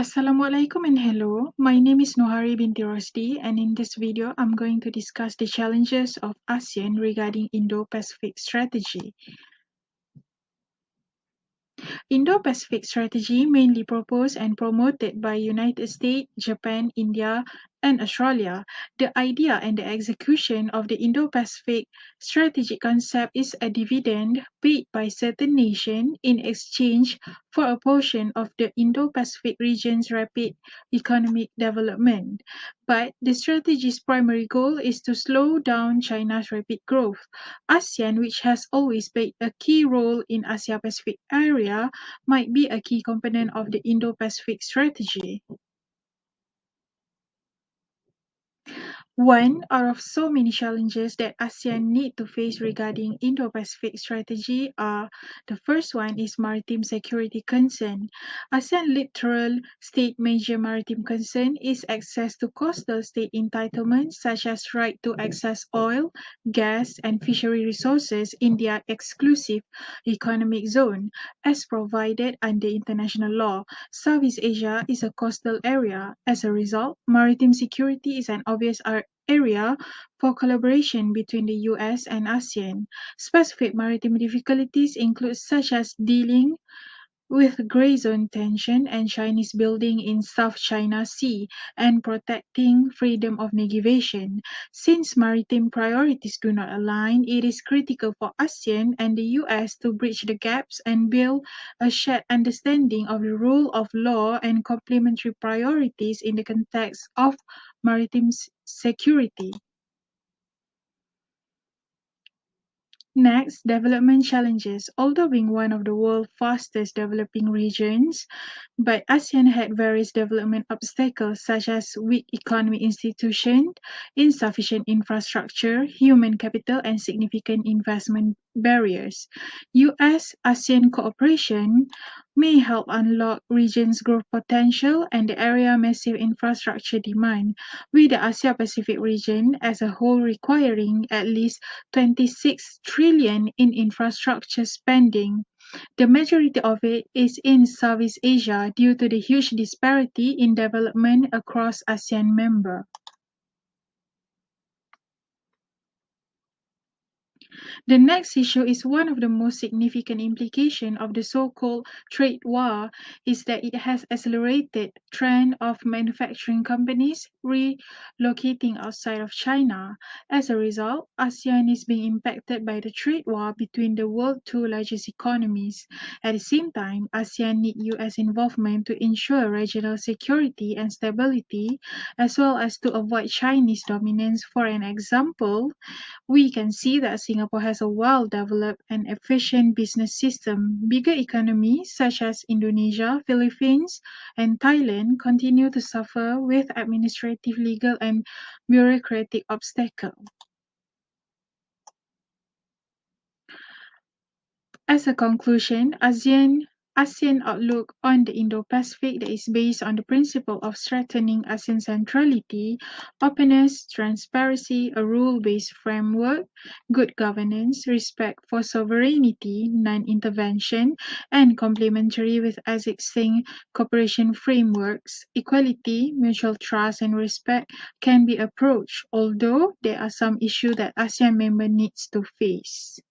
Assalamualaikum and hello. My name is Nuhari Binti Rosdy, and in this video, I'm going to discuss the challenges of ASEAN regarding Indo Pacific Strategy. Indo Pacific Strategy, mainly proposed and promoted by United States, Japan, India, and Australia. The idea and the execution of the Indo Pacific strategic concept is a dividend paid by certain nations in exchange for a portion of the Indo Pacific region's rapid economic development. But the strategy's primary goal is to slow down China's rapid growth. ASEAN, which has always played a key role in Asia Pacific area, might be a key component of the Indo Pacific strategy. One out of so many challenges that ASEAN need to face regarding Indo-Pacific strategy are the first one is maritime security concern. ASEAN literal state major maritime concern is access to coastal state entitlements such as right to access oil, gas, and fishery resources in their exclusive economic zone as provided under international law. Southeast Asia is a coastal area. As a result, maritime security is an obvious area for collaboration between the US and ASEAN. Specific maritime difficulties include such as dealing with gray zone tension and Chinese building in South China Sea and protecting freedom of navigation. Since maritime priorities do not align, it is critical for ASEAN and the US to bridge the gaps and build a shared understanding of the rule of law and complementary priorities in the context of maritime security. Next, development challenges. Although being one of the world's fastest developing regions, but ASEAN had various development obstacles such as weak economic institutions, insufficient infrastructure, human capital, and significant investment barriers. US-ASEAN cooperation may help unlock region's growth potential and the area massive infrastructure demand, with the Asia-Pacific region as a whole requiring at least 26 trillion in infrastructure spending. The majority of it is in Southeast Asia due to the huge disparity in development across ASEAN members. The next issue is one of the most significant implications of the so-called trade war is that it has accelerated trend of manufacturing companies relocating outside of China. As a result, ASEAN is being impacted by the trade war between the world's two largest economies. At the same time, ASEAN needs US involvement to ensure regional security and stability, as well as to avoid Chinese dominance. For an example, we can see that Singapore has a well-developed and efficient business system. Bigger economies such as Indonesia, Philippines, and Thailand continue to suffer with administrative, legal, and bureaucratic obstacles. As a conclusion, ASEAN outlook on the Indo-Pacific that is based on the principle of strengthening ASEAN centrality, openness, transparency, a rule-based framework, good governance, respect for sovereignty, non-intervention, and complementary with existing cooperation frameworks, equality, mutual trust, and respect can be approached, although there are some issues that ASEAN member needs to face.